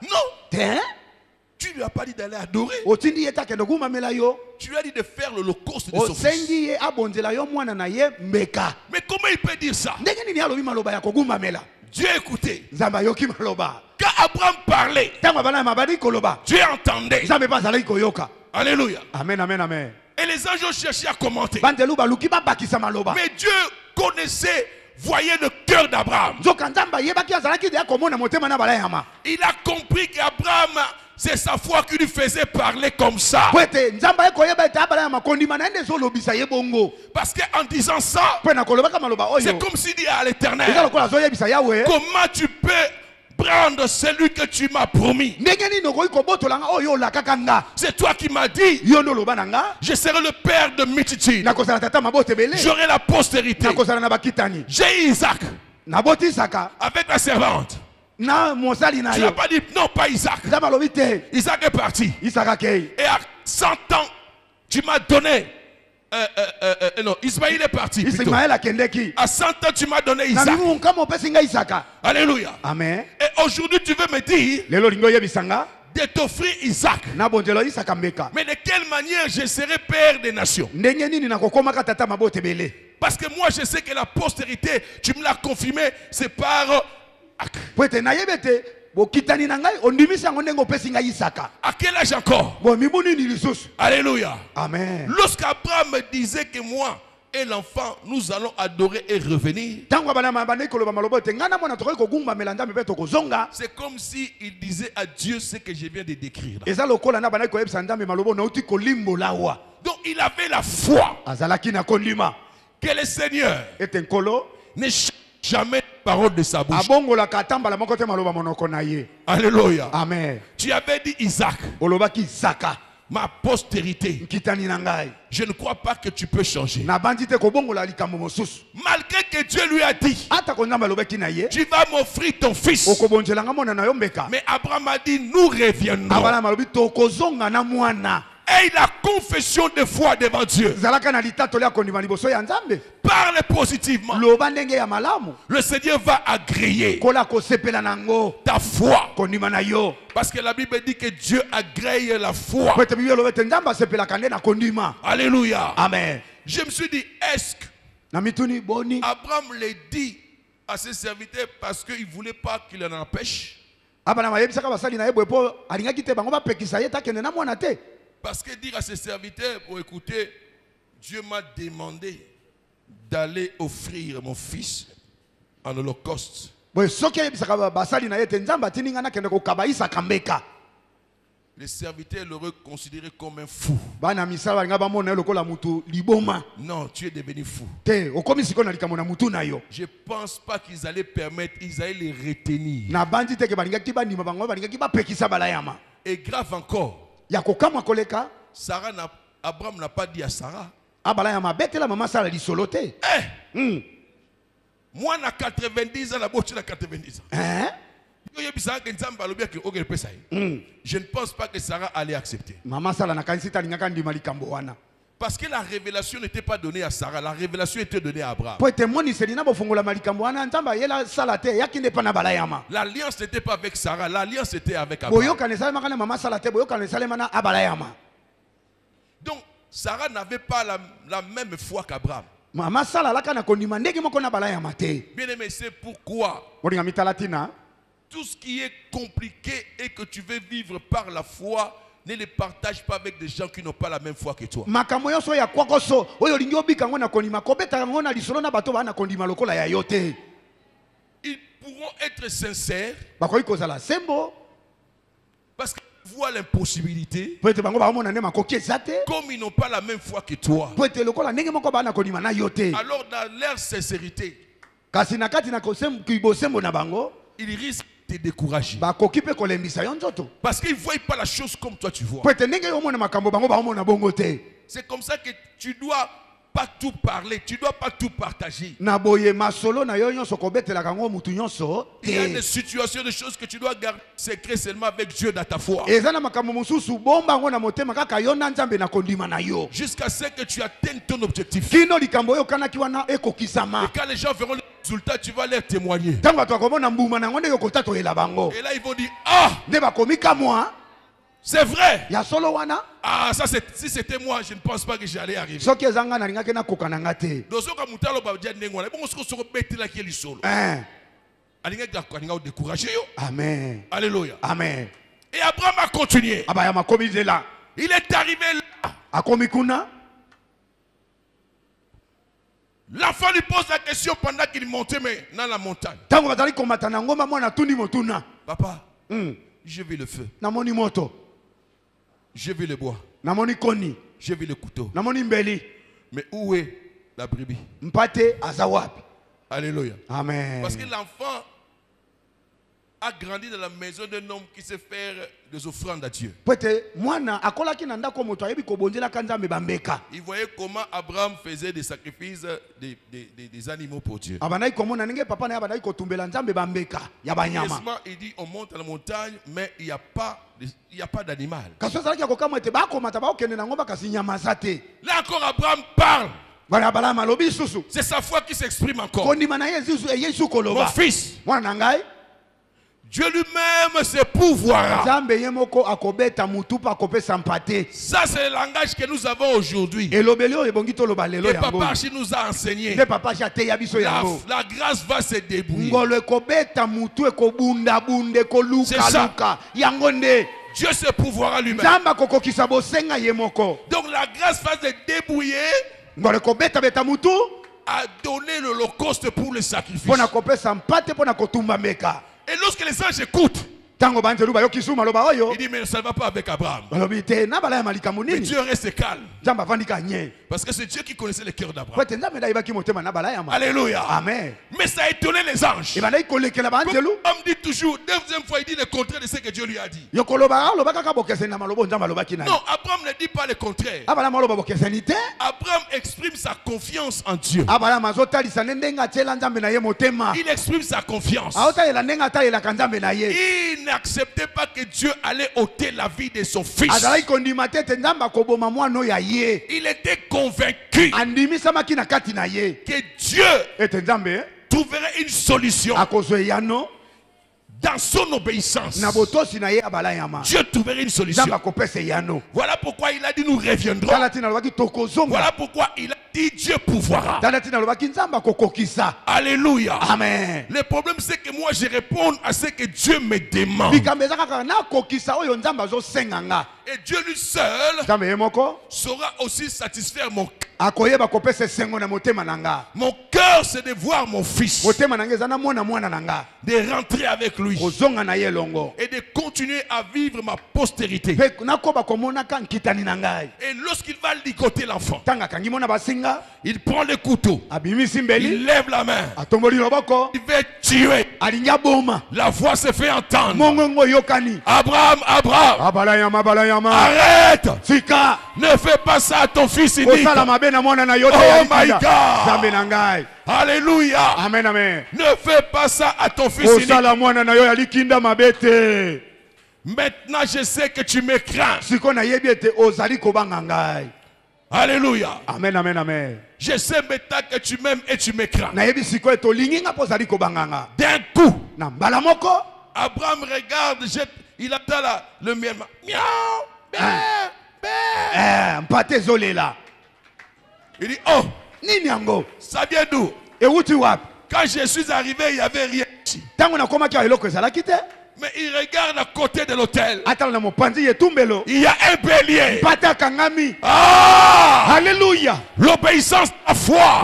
Non. Tu lui as pas dit d'aller adorer. Tu lui as dit de faire l'holocauste de son fils. Mais comment il peut dire ça? Dieu écoutait. Quand Abraham parlait, Dieu entendait. Alléluia. Amen, amen, amen. Et les anges ont cherché à commenter. Mais Dieu connaissait, voyait le cœur d'Abraham. Il a compris qu'Abraham, c'est sa foi qui lui faisait parler comme ça. Parce qu'en disant ça, c'est comme s'il dit à l'Éternel, comment tu peux prendre celui que tu m'as promis? C'est toi qui m'as dit, je serai le père de multitudes, j'aurai la postérité. J'ai Isaac avec la servante. Tu n'as pas dit non, pas Isaac. Isaac est parti. Et à 100 ans, tu m'as donné. Non, Ismaël est parti. À 100 ans, tu m'as donné Isaac. Alléluia. Amen. Et aujourd'hui, tu veux me dire de t'offrir Isaac. Mais de quelle manière je serai père des nations? Parce que moi, je sais que la postérité, tu me l'as confirmé, c'est par... À quel âge encore? Alléluia. Amen. Lorsqu'Abraham me disait que moi et l'enfant, nous allons adorer et revenir, c'est comme s'il disait à Dieu ce que je viens de décrire là. Donc il avait la foi que le Seigneur ne change jamais parole de sa bouche. Alléluia. Amen. Tu avais dit Isaac, ma postérité. Je ne crois pas que tu peux changer. Malgré que Dieu lui a dit, tu vas m'offrir ton fils. Mais Abraham a dit, nous reviendrons. Aie la confession de foi devant Dieu. Parle positivement. Le Seigneur va agréer ta foi. Parce que la Bible dit que Dieu agrée la foi. Alléluia. Amen. Je me suis dit, est-ce que Abraham l'a dit à ses serviteurs parce qu'il ne voulait pas qu'il en empêche? Parce que dire à ses serviteurs, pour écouter, Dieu m'a demandé d'aller offrir mon fils en holocauste. Les serviteurs l'auraient considéré comme un fou. Non, tu es devenu fou. Je ne pense pas qu'ils allaient permettre, ils allaient les retenir. Et grave encore, Abraham n'a pas dit à Sarah. Moi, na 90 ans, la boîte na 90 ans. Je ne pense pas que Sarah allait accepter. Parce que la révélation n'était pas donnée à Sarah, la révélation était donnée à Abraham. L'alliance n'était pas avec Sarah, l'alliance était avec Abraham. Donc, Sarah n'avait pas la même foi qu'Abraham. Bien aimé, c'est pourquoi tout ce qui est compliqué et que tu veux vivre par la foi, ne les partage pas avec des gens qui n'ont pas la même foi que toi. Ils pourront être sincères parce qu'ils voient l'impossibilité. Comme ils n'ont pas la même foi que toi. Alors dans leur sincérité, ils risquent de te décourager. Parce qu'ils ne voient pas la chose comme toi tu vois. C'est comme ça que tu dois pas tout parler, tu dois pas tout partager. Il y a des situations, des choses que tu dois garder secret seulement avec Dieu dans ta foi. Jusqu'à ce que tu atteignes ton objectif. Et quand les gens verront le résultat, tu vas leur témoigner. Et là ils vont dire, ah, c'est vrai. Ah, ça c'est, si c'était moi, je ne pense pas que j'allais arriver. Amen. Alléluia. Amen. Et Abraham a continué. Il est arrivé là. L'enfant lui pose la question pendant qu'il montait dans la montagne. Papa, j'ai vu le feu. J'ai vu le bois. J'ai vu le couteau. Mais où est la brebis? Alléluia. Amen. Parce que l'enfant a grandi dans la maison d'un homme qui sait faire des offrandes à Dieu. Il voyait comment Abraham faisait des sacrifices des animaux pour Dieu. Il dit on monte à la montagne, mais il n'y a pas d'animal. Là encore Abraham parle. C'est sa foi qui s'exprime encore. Mon fils, Dieu lui-même se pourvoira. Ça, c'est le langage que nous avons aujourd'hui. Le papa nous a enseigné. La grâce va se débrouiller. C'est ça. Dieu se pourvoira lui-même. Donc la grâce va se débrouiller à donner l'holocauste pour le sacrifice. Et lorsque les anges écoutent, il dit mais ça ne va pas avec Abraham. Mais Dieu reste calme. Parce que c'est Dieu qui connaissait le cœur d'Abraham. Alléluia. Amen. Mais ça a étonné les anges. Comme dit toujours, deuxième fois il dit le contraire de ce que Dieu lui a dit. Non, Abraham ne dit pas le contraire. Abraham exprime sa confiance en Dieu. Il exprime sa confiance. Il n'acceptait pas que Dieu allait ôter la vie de son fils. Il était convaincu que Dieu trouverait une solution dans son obéissance. Dieu trouverait une solution. Voilà pourquoi il a dit nous reviendrons. Voilà pourquoi il a dit Dieu pourvoira. Alléluia. Amen. Le problème c'est que moi je réponds à ce que Dieu me demande. Et Dieu lui seul saura aussi satisfaire mon cœur. Mon cœur c'est de voir mon fils, de rentrer avec lui et de continuer à vivre ma postérité. Et lorsqu'il va ligoter l'enfant, il prend le couteau, il lève la main, il veut tuer. La voix se fait entendre. Abraham, Abraham, arrête! Ne fais pas ça à ton fils unique. Oh my God! Alléluia! Amen, amen. Ne fais pas ça à ton fils unique. Maintenant je sais que tu me crains. Alléluia. Amen, amen, amen. Je sais maintenant que tu m'aimes et tu me crains. D'un coup, Abraham regarde, il attend le miel. Miaou, bé, bé. Il dit, oh, ça vient d'où? Quand je suis arrivé, il n'y avait rien ici. Mais il regarde à côté de l'autel. Il y a un bélier. Ah! Alléluia. L'obéissance à la foi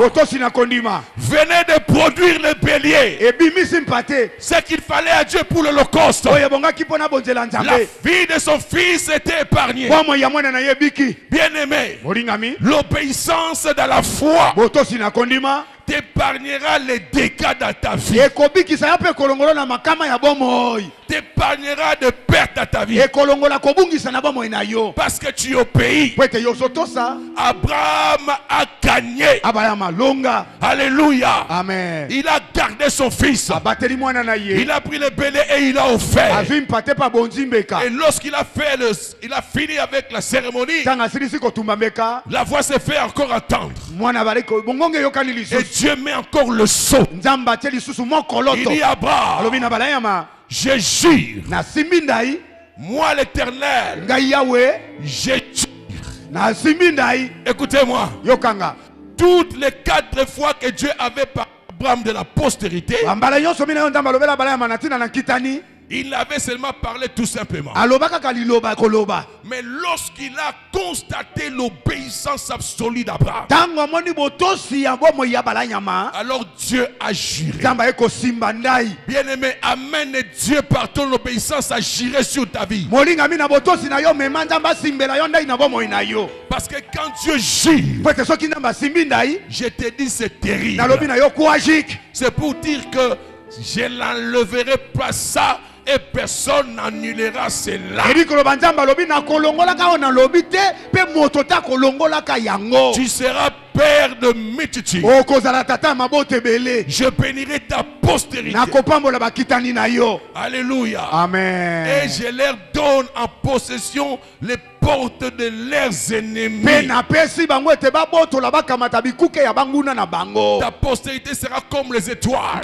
venait de produire le bélier. Ce qu'il fallait à Dieu pour l'Holocauste. La vie de son fils était épargnée. Bien aimé, l'obéissance de la foi t'épargnera les dégâts dans ta vie. T'épargnera de pertes à ta vie. Parce que tu obéis. Abraham a gagné. Alléluia. Amen. Il a gardé son fils. Il a pris le bélier et il a offert. Et lorsqu'il a fait il a fini avec la cérémonie, la voix s'est fait encore entendre. Et Dieu met encore le sceau. Il dit à Abraham, je jure, moi l'Éternel, je jure. Écoutez-moi, toutes les 4 fois que Dieu avait parlé à Abraham de la postérité, il avait seulement parlé tout simplement. Mais lorsqu'il a constaté l'obéissance absolue d'Abraham, alors Dieu a juré. Bien aimé, amène Dieu par ton obéissance à jurer sur ta vie. Parce que quand Dieu jure, je te dis c'est terrible. C'est pour dire que je n'enlèverai pas ça et personne n'annulera cela. Tu seras père de multitudes. Je bénirai ta postérité. Alléluia. Amen. Et je leur donne en possession les portes de leurs ennemis. Ta postérité sera comme les étoiles,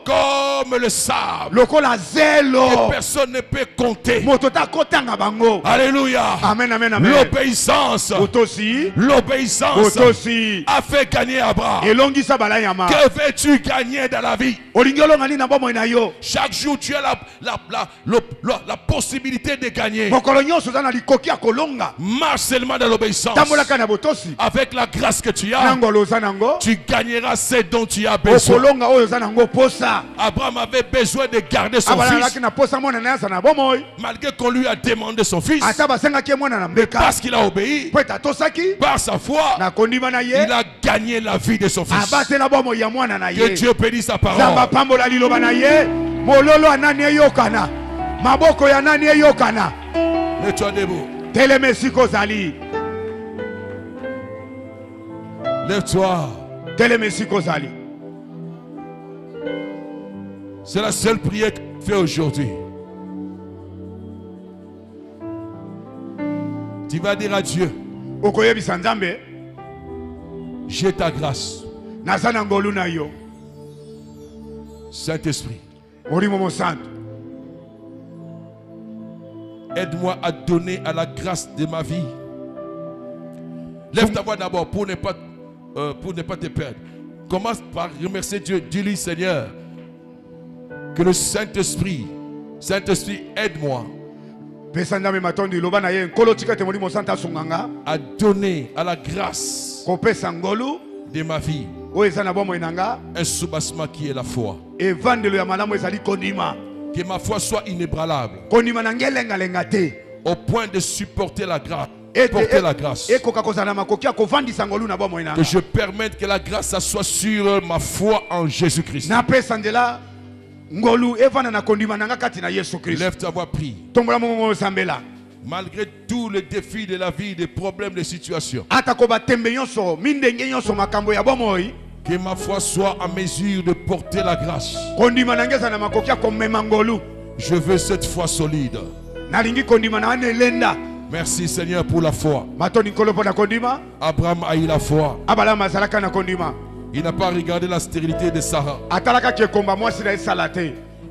comme le sable, que personne ne peut compter. Alléluia. Amen, amen, amen. L'obéissance a fait gagner Abraham. Que veux-tu gagner dans la vie? Chaque jour tu as la possibilité de gagner. Marche seulement dans l'obéissance. Avec la grâce que tu as, tu gagneras ce dont tu as besoin. Abraham avait besoin de garder son fils, malgré qu'on lui a demandé son fils. Mais parce qu'il a obéi, par sa foi, il a gagné la vie de son fils. Que Dieu bénisse sa parole. Mets-toi debout. Lève-toi. C'est la seule prière que Fais aujourd'hui. Tu vas dire à Dieu, j'ai ta grâce. Saint-Esprit, aide-moi à donner à la grâce de ma vie. Lève ta voix d'abord pour ne pas te perdre. Commence par remercier Dieu. Dis-lui, Seigneur, que le Saint-Esprit, aide-moi à donner à la grâce de ma vie un soubassement qui est la foi. Que ma foi soit inébranlable au point de supporter la grâce. Porter la grâce. Que je permette que la grâce soit sur ma foi en Jésus-Christ. Lève ta voix, prie. Malgré tous les défis de la vie, des problèmes, des situations, que ma foi soit en mesure de porter la grâce. Je veux cette foi solide. Merci Seigneur pour la foi. Abraham a eu la foi. Il n'a pas regardé la stérilité de Sarah.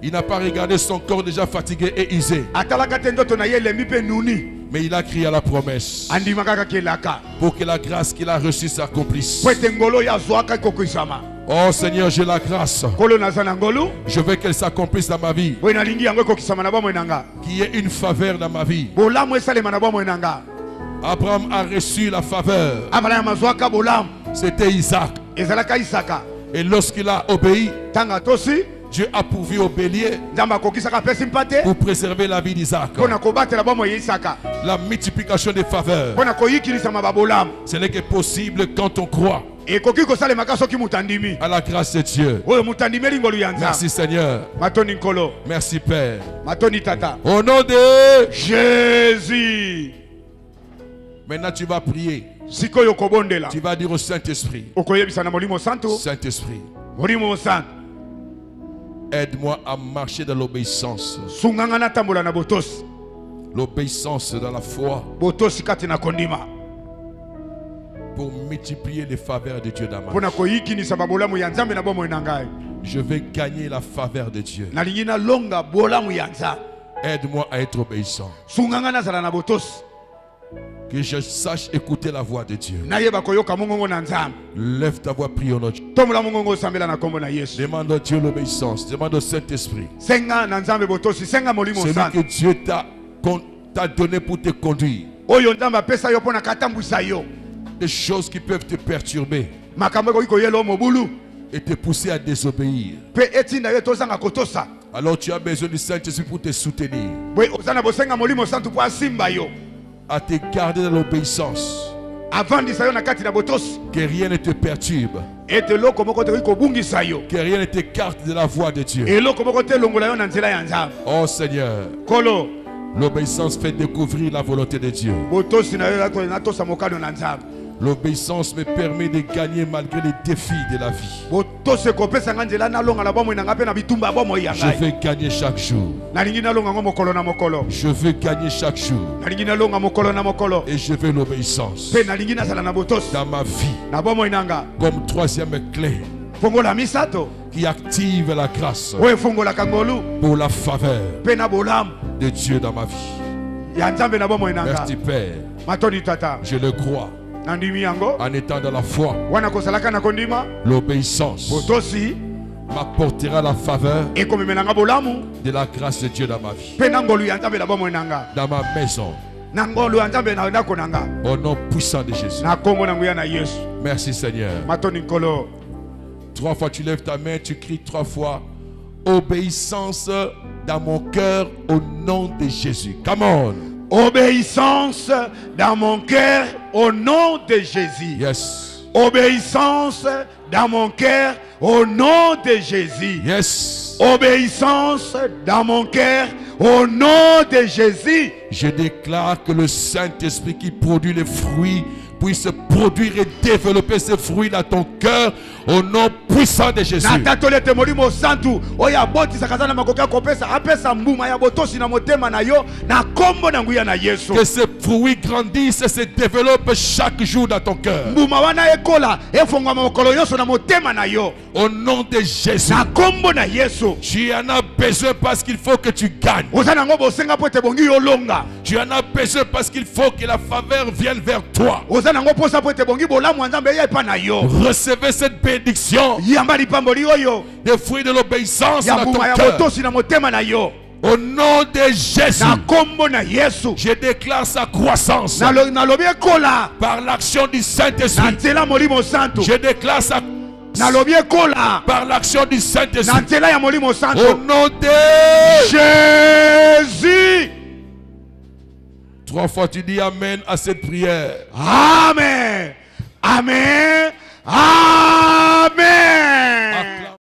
Il n'a pas regardé son corps déjà fatigué et usé. Mais il a crié à la promesse pour que la grâce qu'il a reçue s'accomplisse. Oh Seigneur, j'ai la grâce. Je veux qu'elle s'accomplisse dans ma vie. Qu'il y ait une faveur dans ma vie. Abraham a reçu la faveur. C'était Isaac. Et lorsqu'il a obéi, Dieu a pourvu au bélier pour préserver la vie d'Isaac. La multiplication des faveurs, ce n'est que possible quand on croit à la grâce de Dieu. Merci Seigneur. Merci Père. Au nom de Jésus. Maintenant tu vas prier. Tu vas dire au Saint-Esprit, Saint-Esprit, aide-moi à marcher dans l'obéissance. L'obéissance dans la foi. Pour multiplier les faveurs de Dieu dans ma vie. Je vais gagner la faveur de Dieu. Aide-moi à être obéissant. Que je sache écouter la voix de Dieu. Lève ta voix, prie au nom de Dieu. Demande à Dieu l'obéissance. Demande au Saint-Esprit. Celui que Dieu t'a donné pour te conduire. Des choses qui peuvent te perturber et te pousser à désobéir. Alors tu as besoin du Saint-Esprit pour te soutenir, à te garder dans l'obéissance, que rien ne te perturbe, que rien ne t'écarte de la voie de Dieu. Oh Seigneur, l'obéissance fait découvrir la volonté de Dieu. L'obéissance me permet de gagner malgré les défis de la vie. Je veux gagner chaque jour. Je veux gagner chaque jour. Et je veux l'obéissance dans ma vie comme troisième clé qui active la grâce pour la faveur de Dieu dans ma vie. Merci Père. Je le crois. En étant dans la foi, l'obéissance m'apportera la faveur de la grâce de Dieu dans ma vie, dans ma maison, au nom puissant de Jésus. Merci Seigneur. 3 fois tu lèves ta main, tu cries 3 fois obéissance dans mon cœur au nom de Jésus. Come on. Obéissance dans mon cœur au nom de Jésus. Yes. Obéissance dans mon cœur au nom de Jésus. Yes. Obéissance dans mon cœur au nom de Jésus. Je déclare que le Saint-Esprit qui produit les fruits puisse produire et développer ses fruits dans ton cœur au nom puissant de Jésus. Que ces fruits grandissent et se développent chaque jour dans ton cœur. Au nom de Jésus. Tu en as besoin parce qu'il faut que tu gagnes. Tu en as besoin parce qu'il faut que la faveur vienne vers toi. Recevez cette bénédiction. Des fruits de l'obéissance dans ton cœur. Au nom de Jésus, je déclare sa croissance par l'action du Saint-Esprit. Je déclare sa par l'action du Saint-Esprit. Au nom de Jésus. 3 fois tu dis Amen à cette prière. Amen. Amen. Amen.